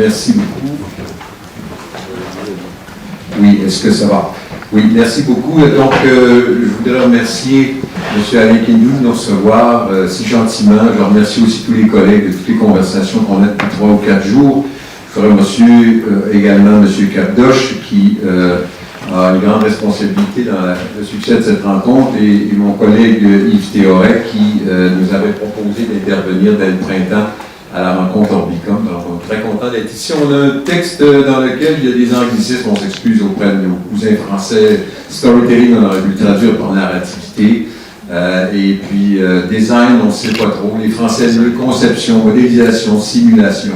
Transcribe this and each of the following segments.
Merci beaucoup. Oui, est-ce que ça va? Oui, merci beaucoup. Donc, je voudrais remercier M. Alekenyou de nous recevoir si gentiment. Je remercie aussi tous les collègues de toutes les conversations qu'on a depuis 3 ou 4 jours. Je remercie également M. Capdoche qui a une grande responsabilité dans le succès de cette rencontre et mon collègue Yves Théoret qui nous avait proposé d'intervenir dès le printemps à la rencontre Orbicom. Donc, on est très content d'être ici. On a un texte dans lequel il y a des anglicismes, on s'excuse auprès de nos cousins français. Storytelling, on aurait pu le traduire par narrativité. Et puis, design, on ne sait pas trop. Les Français, conception, modélisation, simulation.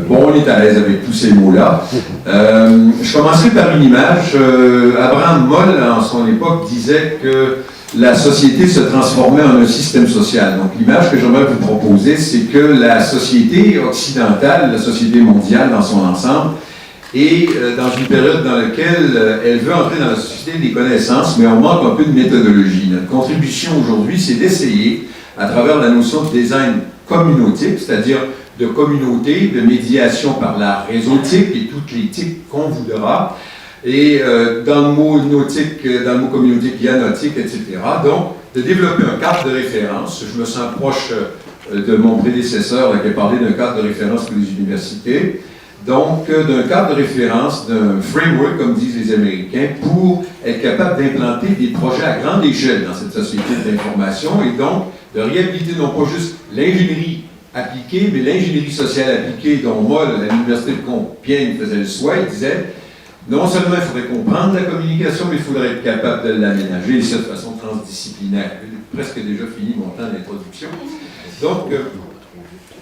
Bon, on est à l'aise avec tous ces mots-là. Je commencerai par une image. Abraham Moll, en son époque, disait que la société se transformait en un système social. Donc, l'image que j'aimerais vous proposer, c'est que la société occidentale, la société mondiale dans son ensemble, est dans une période dans laquelle elle veut entrer dans la société des connaissances, mais on manque un peu de méthodologie. Notre contribution aujourd'hui, c'est d'essayer, à travers la notion de design communautique, c'est-à-dire de communauté, de médiation par la réseautique et toutes les tics qu'on voudra, et dans le mot nautique, dans le mot communautique, il y a nautique, etc. Donc, de développer un cadre de référence. Je me sens proche de mon prédécesseur qui a parlé d'un cadre de référence pour les universités. Donc, d'un cadre de référence, d'un framework, comme disent les Américains, pour être capable d'implanter des projets à grande échelle dans cette société de l'information et donc de réhabiliter non pas juste l'ingénierie appliquée, mais l'ingénierie sociale appliquée dont Moll, à l'Université de Compiègne, faisait le souhait. Il disait non seulement il faudrait comprendre la communication, mais il faudrait être capable de l'aménager de cette façon transdisciplinaire. J'ai presque déjà fini mon temps d'introduction. Donc,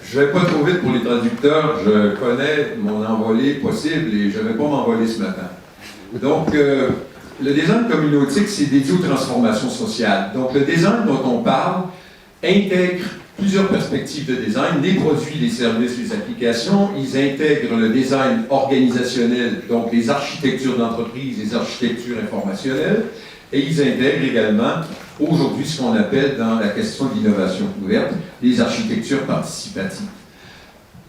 je ne vais pas trop vite pour les traducteurs. Je connais mon envolée possible et je ne vais pas m'envoler ce matin. Donc, le design communautique, c'est dédié aux transformations sociales. Donc, le design dont on parle intègre plusieurs perspectives de design, les produits, les services, les applications. Ils intègrent le design organisationnel, donc les architectures d'entreprise, les architectures informationnelles, et ils intègrent également, aujourd'hui, ce qu'on appelle dans la question de l'innovation ouverte, les architectures participatives.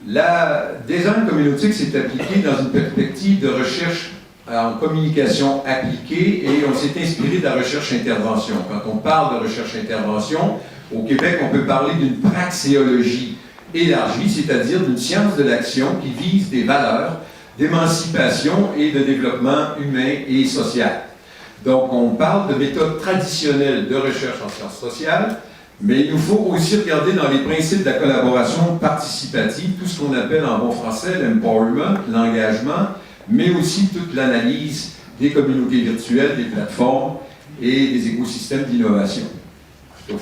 La design communautique s'est appliquée dans une perspective de recherche en communication appliquée et on s'est inspiré de la recherche-intervention. Quand on parle de recherche-intervention, au Québec, on peut parler d'une praxéologie élargie, c'est-à-dire d'une science de l'action qui vise des valeurs d'émancipation et de développement humain et social. Donc, on parle de méthodes traditionnelles de recherche en sciences sociales, mais il nous faut aussi regarder dans les principes de la collaboration participative, tout ce qu'on appelle en bon français l'empowerment, l'engagement, mais aussi toute l'analyse des communautés virtuelles, des plateformes et des écosystèmes d'innovation.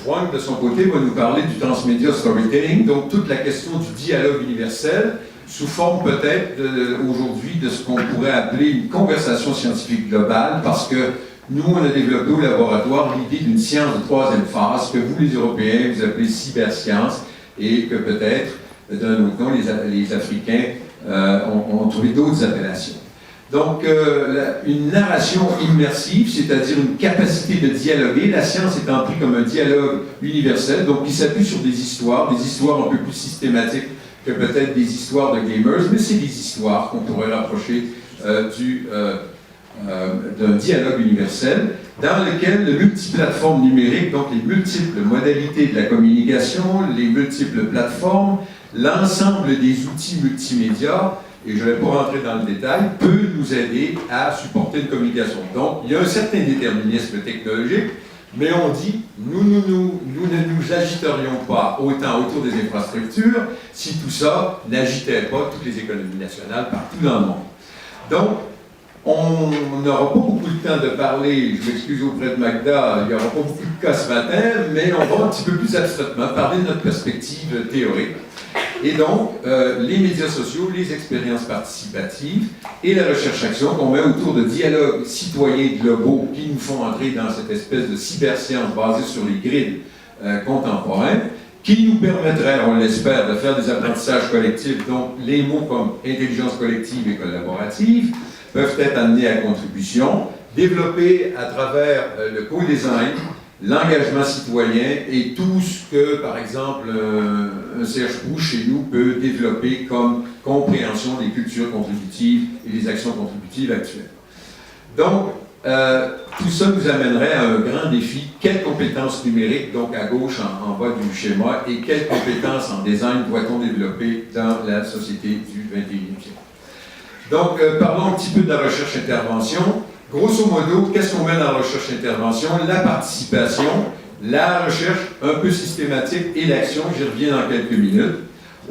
Franck, de son côté, va nous parler du transmedia storytelling, donc toute la question du dialogue universel, sous forme peut-être aujourd'hui de ce qu'on pourrait appeler une conversation scientifique globale, parce que nous, on a développé au laboratoire l'idée d'une science de troisième phase, que vous, les Européens, vous appelez cyberscience, et que peut-être, d'un autre nom, les Africains ont trouvé d'autres appellations. Donc, une narration immersive, c'est-à-dire une capacité de dialoguer, la science étant prise comme un dialogue universel, donc qui s'appuie sur des histoires un peu plus systématiques que peut-être des histoires de gamers, mais c'est des histoires qu'on pourrait rapprocher d'un dialogue universel, dans lequel le multiplateforme numérique, donc les multiples modalités de la communication, les multiples plateformes, l'ensemble des outils multimédia, et je ne vais pas rentrer dans le détail, peut nous aider à supporter une communication. Donc, il y a un certain déterminisme technologique, mais on dit, nous ne nous agiterions pas autant autour des infrastructures si tout ça n'agitait pas toutes les économies nationales partout dans le monde. Donc, on n'aura pas beaucoup de temps de parler, je m'excuse auprès de Magda, il n'y aura pas beaucoup de cas ce matin, mais on va un petit peu plus abstraitement parler de notre perspective théorique. Et donc, les médias sociaux, les expériences participatives et la recherche-action qu'on met autour de dialogues citoyens globaux qui nous font entrer dans cette espèce de cyberscience basée sur les grids contemporains, qui nous permettrait, on l'espère, de faire des apprentissages collectifs, donc les mots comme intelligence collective et collaborative peuvent être amenés à contribution, développer à travers le co-design l'engagement citoyen et tout ce que, par exemple, un Serge Proulx chez nous peut développer comme compréhension des cultures contributives et des actions contributives actuelles. Donc, tout ça nous amènerait à un grand défi. Quelles compétences numériques, donc à gauche en bas du schéma, et quelles compétences en design doit-on développer dans la société du 21e siècle? Donc, parlons un petit peu de la recherche-intervention. Grosso modo, qu'est-ce qu'on met dans la recherche-intervention? La participation, la recherche un peu systématique et l'action, j'y reviens dans quelques minutes,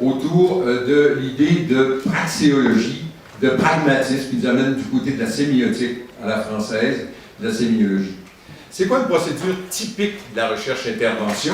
autour de l'idée de praxéologie, de pragmatisme qui nous amène du côté de la sémiotique à la française, de la sémiologie. C'est quoi une procédure typique de la recherche-intervention?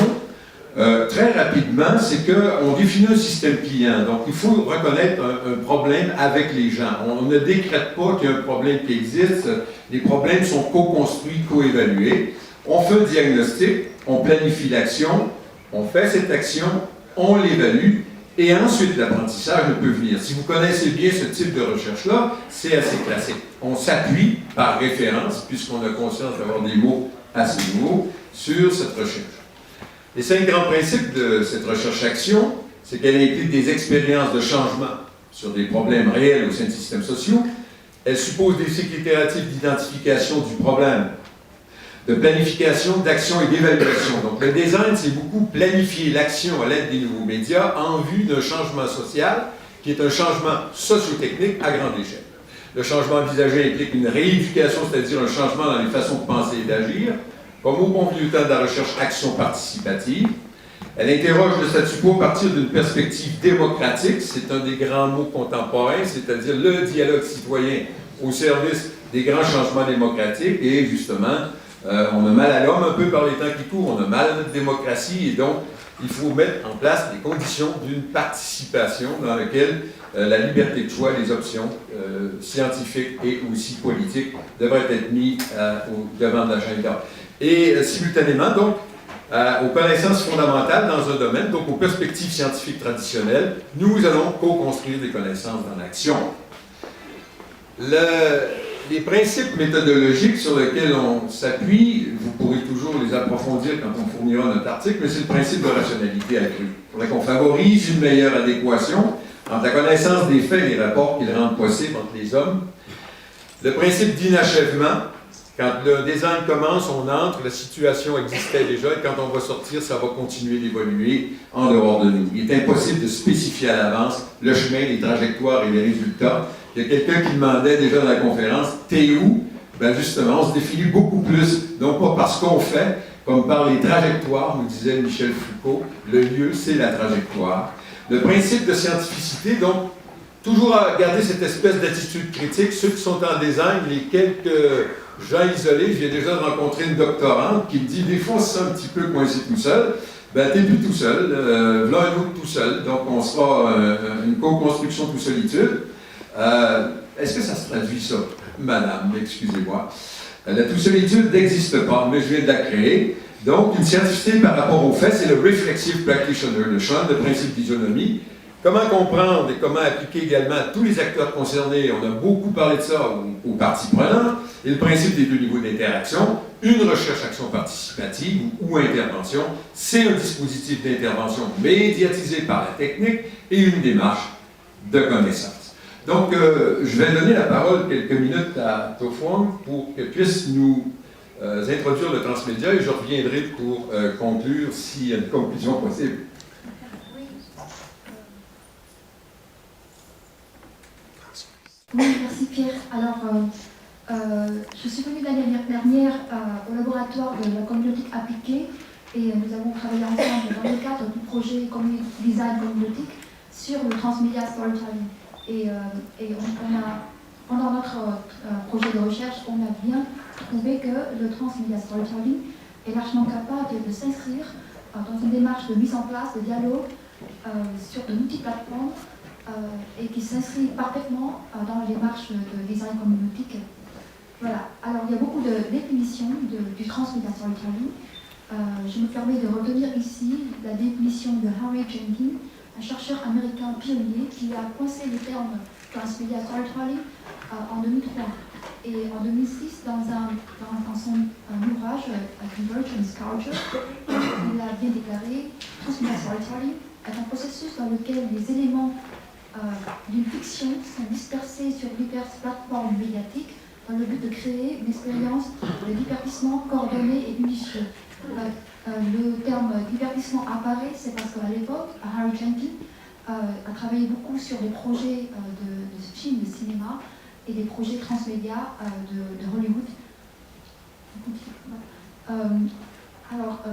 Très rapidement, c'est qu'on définit un système client. Donc, il faut reconnaître un problème avec les gens. On ne décrète pas qu'il y a un problème qui existe. Les problèmes sont co-construits, co-évalués. On fait un diagnostic, on planifie l'action, on fait cette action, on l'évalue, et ensuite l'apprentissage ne peut venir. Si vous connaissez bien ce type de recherche-là, c'est assez classique. On s'appuie par référence, puisqu'on a conscience d'avoir des mots assez nouveaux, sur cette recherche. Les 5 grands principes de cette recherche-action, c'est qu'elle implique des expériences de changement sur des problèmes réels au sein de systèmes sociaux. Elle suppose des cycles itératifs d'identification du problème, de planification, d'action et d'évaluation. Donc le design, c'est beaucoup planifier l'action à l'aide des nouveaux médias en vue d'un changement social qui est un changement socio-technique à grande échelle. Le changement envisagé implique une rééducation, c'est-à-dire un changement dans les façons de penser et d'agir, comme au bon vieux temps de la recherche-action participative. Elle interroge le statu quo à partir d'une perspective démocratique, c'est un des grands mots contemporains, c'est-à-dire le dialogue citoyen au service des grands changements démocratiques, et justement, on a mal à l'homme un peu par les temps qui courent, on a mal à notre démocratie, et donc il faut mettre en place les conditions d'une participation dans laquelle la liberté de choix, les options scientifiques et aussi politiques devraient être mises au devant de l'agenda. Et simultanément, donc, aux connaissances fondamentales dans un domaine, donc aux perspectives scientifiques traditionnelles, nous allons co-construire des connaissances dans l'action. Les principes méthodologiques sur lesquels on s'appuie, vous pourrez toujours les approfondir quand on fournira notre article, mais c'est le principe de rationalité accrue. Il faudrait qu'on favorise une meilleure adéquation entre la connaissance des faits et les rapports qu'ils rendent possibles entre les hommes. Le principe d'inachèvement. Quand le design commence, on entre, la situation existait déjà, et quand on va sortir, ça va continuer d'évoluer en dehors de nous. Il est impossible de spécifier à l'avance le chemin, les trajectoires et les résultats. Il y a quelqu'un qui demandait déjà dans la conférence, « T'es où? » Ben justement, on se définit beaucoup plus, donc pas par ce qu'on fait, comme par les trajectoires, nous disait Michel Foucault, le lieu, c'est la trajectoire. Le principe de scientificité, donc, toujours à garder cette espèce d'attitude critique, ceux qui sont en design, les quelques gens isolés, j'ai déjà rencontré une doctorante qui me dit, des fois on se sent un petit peu coincé tout seul, ben t'es plus tout seul, l'un et l'autre tout seul, donc on sera une co-construction tout solitude. Est-ce que ça se traduit ça? Madame, excusez-moi. La tout solitude n'existe pas, mais je viens de la créer. Donc, une scientificité par rapport aux faits, c'est le reflexive practitioner, le champ de principe d'isonomie. Comment comprendre et comment appliquer également à tous les acteurs concernés, on a beaucoup parlé de ça aux parties prenantes, et le principe des 2 niveaux d'interaction, une recherche-action participative ou intervention, c'est un dispositif d'intervention médiatisé par la technique et une démarche de connaissance. Donc, je vais donner la parole quelques minutes à Tofwang pour qu'elle puisse nous introduire le transmédia, et je reviendrai pour conclure s'il y a une conclusion possible. Oui, merci Pierre. Alors, je suis venue l'année dernière au laboratoire de la communautique appliquée, et nous avons travaillé ensemble dans le cadre du projet Design Communautique sur le transmedia storytelling. Et pendant notre projet de recherche, on a bien trouvé que le transmedia storytelling est largement capable de s'inscrire dans une démarche de mise en place de dialogue sur de multiplateformes et qui s'inscrit parfaitement dans la démarche de design communautique. Voilà. Alors, il y a beaucoup de définitions du transmedia storytelling. Je me permets de retenir ici la définition de Harry Jenkins, un chercheur américain pionnier qui a coincé le terme transmedia storytelling en 2003. Et en 2006, dans son ouvrage Convergence Culture, il a bien déclaré Transmedia Storytelling est un processus dans lequel les éléments d'une fiction sont dispersés sur diverses plateformes médiatiques dans le but de créer une expérience de divertissement coordonné et unifié. Le terme divertissement apparaît, c'est parce qu'à l'époque, Harry Jenkins a travaillé beaucoup sur des projets de films de cinéma et des projets transmédia de Hollywood.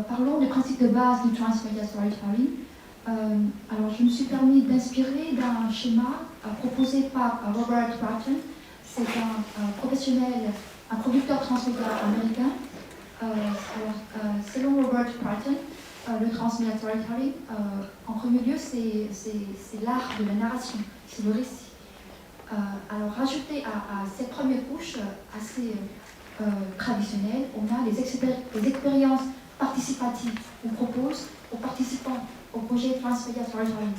Parlons des principes de base du transmedia storytelling. Alors, je me suis permis d'inspirer d'un schéma proposé par Robert Bratton. C'est un professionnel, un producteur transmédia américain. Selon Robert Bratton, le transmedia storytelling, en premier lieu, c'est l'art de la narration, c'est le récit. Alors, rajouté à cette première couche assez traditionnelle, on a les expériences participatives. On propose aux participants au projet Transmedia Storytelling.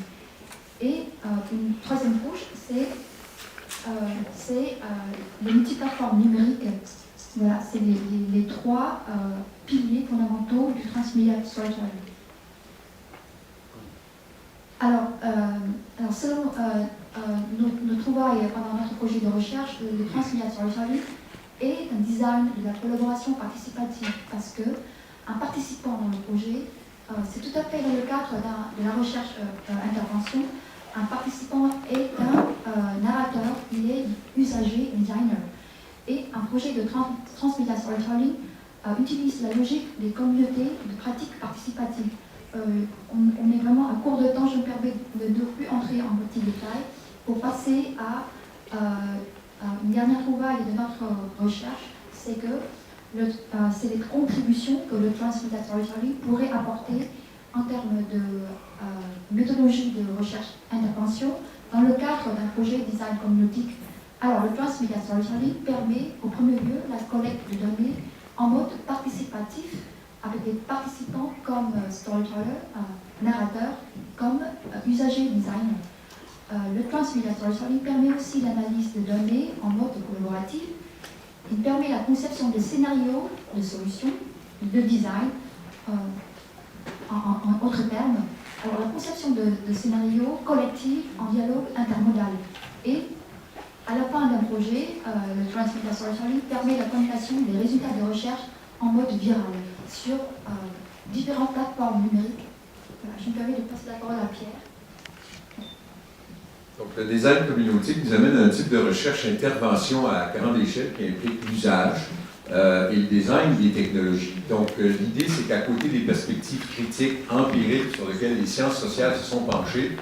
Et une troisième couche, c'est les multiplateformes numériques. Voilà, c'est les trois piliers fondamentaux du Transmedia Storytelling. Alors selon nos trouvailles pendant notre projet de recherche, le Transmedia Storytelling est un design de la collaboration participative parce qu'un participant dans le projet, c'est tout à fait dans le cadre de la recherche intervention, un participant est un narrateur, il est usager, designer. Et un projet de Transmedia Storytelling utilise la logique des communautés de pratiques participatives. On est vraiment à court de temps, je me permets de ne plus entrer en petits détails pour passer à une dernière trouvaille de notre recherche, c'est les contributions que le Transmedia Storytelling pourrait apporter en termes de méthodologie de recherche-intervention dans le cadre d'un projet design communautique. Alors, le Transmedia Storytelling permet au premier lieu la collecte de données en mode participatif avec des participants comme storyteller, narrateur, comme usager designer. Le Transmedia Storytelling permet aussi l'analyse de données en mode collaboratif. Il permet la conception de scénarios, de solutions, de design, en autres termes. Alors, la conception de scénarios collectifs en dialogue intermodal. Et à la fin d'un projet, le Transmedia Storytelling permet la communication des résultats de recherche en mode viral sur différentes plateformes numériques. Voilà, je me permets de passer la parole à Pierre. Donc, le design communautique nous amène à un type de recherche-intervention à grande échelle qui implique l'usage et le design des technologies. Donc, l'idée, c'est qu'à côté des perspectives critiques, empiriques, sur lesquelles les sciences sociales se sont penchées,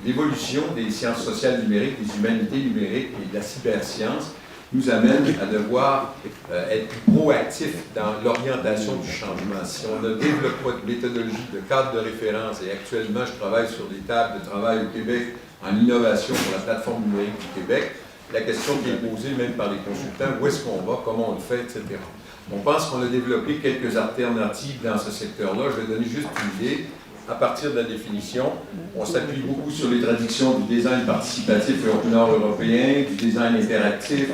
l'évolution des sciences sociales numériques, des humanités numériques et de la cyberscience nous amène à devoir être plus proactifs dans l'orientation du changement. Si on ne développe pas de méthodologie, de cadre de référence, et actuellement, je travaille sur des tables de travail au Québec en innovation pour la plateforme numérique du Québec, la question qui est posée même par les consultants, où est-ce qu'on va, comment on le fait, etc. On pense qu'on a développé quelques alternatives dans ce secteur-là. Je vais donner juste une idée. À partir de la définition, on s'appuie beaucoup sur les traductions du design participatif nord-européen, du design interactif,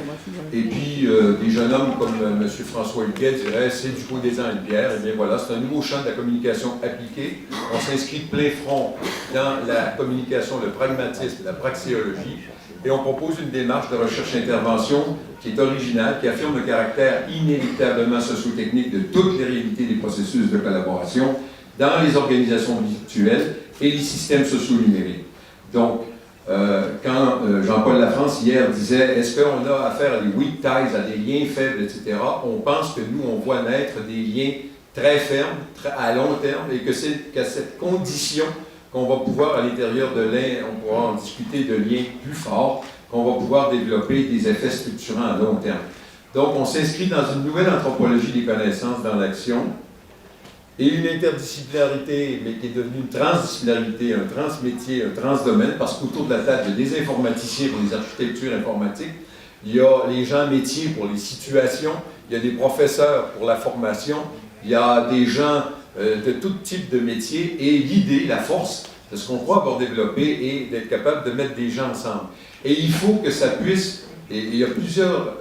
et puis des jeunes hommes comme M. François Huguet diraient c'est du co-design, Pierre. Et bien voilà, c'est un nouveau champ de la communication appliquée. On s'inscrit de plein front dans la communication, le pragmatisme, la praxéologie, et on propose une démarche de recherche-intervention qui est originale, qui affirme le caractère inévitablement socio-technique de toutes les réalités des processus de collaboration dans les organisations virtuelles et les systèmes sociaux numériques. Donc, quand Jean-Paul Lafrance, hier, disait « Est-ce qu'on a affaire à des weak ties, à des liens faibles, etc. » On pense que nous, on voit naître des liens très fermes, à long terme, et que c'est qu'à cette condition qu'on va pouvoir, à l'intérieur de l'un, on pourra en discuter de liens plus forts, qu'on va pouvoir développer des effets structurants à long terme. Donc, on s'inscrit dans une nouvelle anthropologie des connaissances dans l'action, et une interdisciplinarité, mais qui est devenue une transdisciplinarité, un transmétier, un transdomaine, parce qu'autour de la table, il y a des informaticiens pour les architectures informatiques, il y a les gens métiers pour les situations, il y a des professeurs pour la formation, il y a des gens de tout type de métiers, et l'idée, la force de ce qu'on croit avoir développé est d'être capable de mettre des gens ensemble. Et il faut que ça puisse, et il y a plusieurs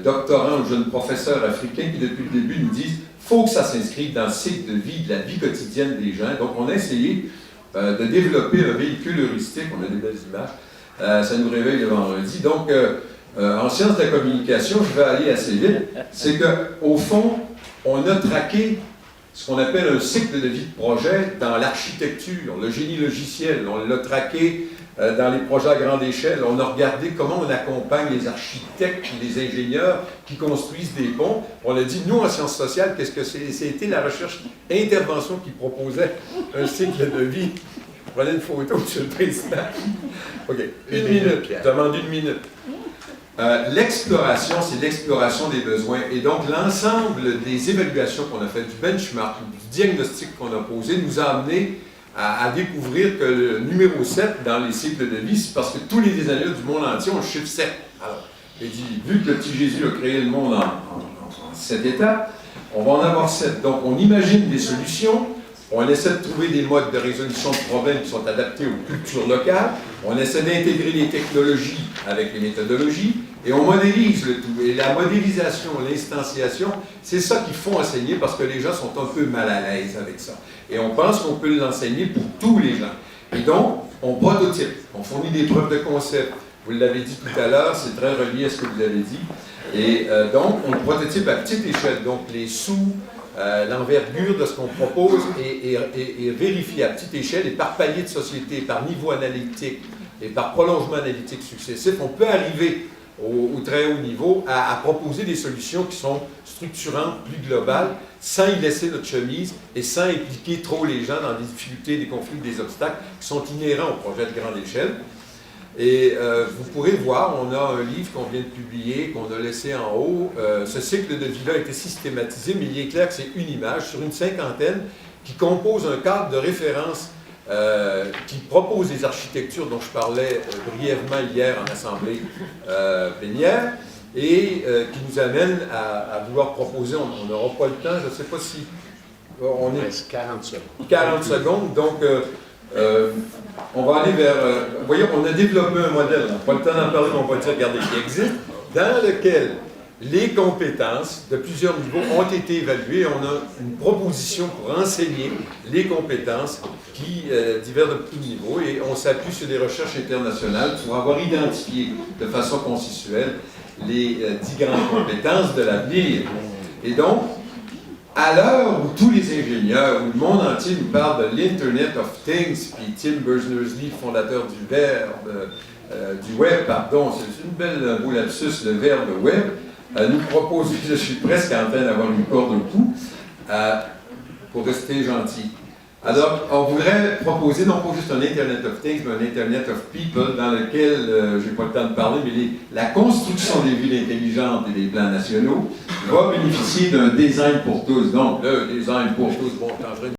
doctorants ou jeunes professeurs africains qui, depuis le début, nous disent « faut que ça s'inscrive dans le cycle de vie, de la vie quotidienne des gens ». Donc, on a essayé de développer un véhicule heuristique, on a des belles images, ça nous réveille le vendredi. Donc, en sciences de la communication, je vais aller assez vite, c'est qu'au fond, on a traqué ce qu'on appelle un cycle de vie de projet dans l'architecture, le génie logiciel, on l'a traqué dans les projets à grande échelle, on a regardé comment on accompagne les architectes, les ingénieurs qui construisent des ponts. On a dit, nous, en sciences sociales, qu'est-ce que c'est? C'était la recherche intervention qui proposait un cycle de vie. Prenez une photo, monsieur le Président. OK. Une minute. Je demande une minute. L'exploration, c'est l'exploration des besoins. Et donc, l'ensemble des évaluations qu'on a faites, du benchmark, du diagnostic qu'on a posé, nous a amené à découvrir que le numéro 7 dans les cycles de vie, c'est parce que tous les designers du monde entier ont le chiffre 7. Alors, j'ai dit, vu que le petit Jésus a créé le monde en 7 étapes, on va en avoir 7. Donc, on imagine des solutions, on essaie de trouver des modes de résolution de problèmes qui sont adaptés aux cultures locales, on essaie d'intégrer les technologies avec les méthodologies, et on modélise le tout. Et la modélisation, l'instanciation, c'est ça qu'il faut enseigner parce que les gens sont un peu mal à l'aise avec ça. Et on pense qu'on peut l'enseigner pour tous les gens. Et donc, on prototype, on fournit des preuves de concept. Vous l'avez dit tout à l'heure, c'est très relié à ce que vous avez dit. Et donc, on prototype à petite échelle. Donc, les sous, l'envergure de ce qu'on propose est vérifié à petite échelle et par palier de société, par niveau analytique et par prolongement analytique successif, on peut arriver au très haut niveau à proposer des solutions qui sont structurantes, plus globales, sans y laisser notre chemise et sans impliquer trop les gens dans des difficultés, des conflits, des obstacles qui sont inhérents au projet de grande échelle. Et vous pourrez voir, on a un livre qu'on vient de publier, qu'on a laissé en haut. Ce cycle de vie-là a été systématisé, mais il est clair que c'est une image sur une cinquantaine qui compose un cadre de référence qui propose des architectures dont je parlais brièvement hier en assemblée plénière et qui nous amène à vouloir proposer, on n'aura pas le temps, je ne sais pas si on est 40 secondes. 40 secondes, donc on va aller vers... vous voyez, on a développé un modèle, on n'a pas le temps d'en parler, mais on va dire, regardez, qui existe, dans lequel les compétences de plusieurs niveaux ont été évaluées. On a une proposition pour enseigner les compétences qui divergent de tous niveaux et on s'appuie sur des recherches internationales pour avoir identifié de façon consensuelle les 10 grandes compétences de l'avenir. Et donc, à l'heure où tous les ingénieurs, où le monde entier nous parle de l'Internet of Things, puis Tim Berners-Lee, fondateur du web, pardon, c'est une belle beau lapsus, le verbe web, nous propose, je suis presque en train d'avoir une corde au cou, pour rester gentil. Alors, on voudrait proposer non pas juste un Internet of Things, mais un Internet of People dans lequel, je n'ai pas le temps de parler, mais la construction des villes intelligentes et des plans nationaux va bénéficier d'un design pour tous. Donc, le design pour tous, bon, je suis en train de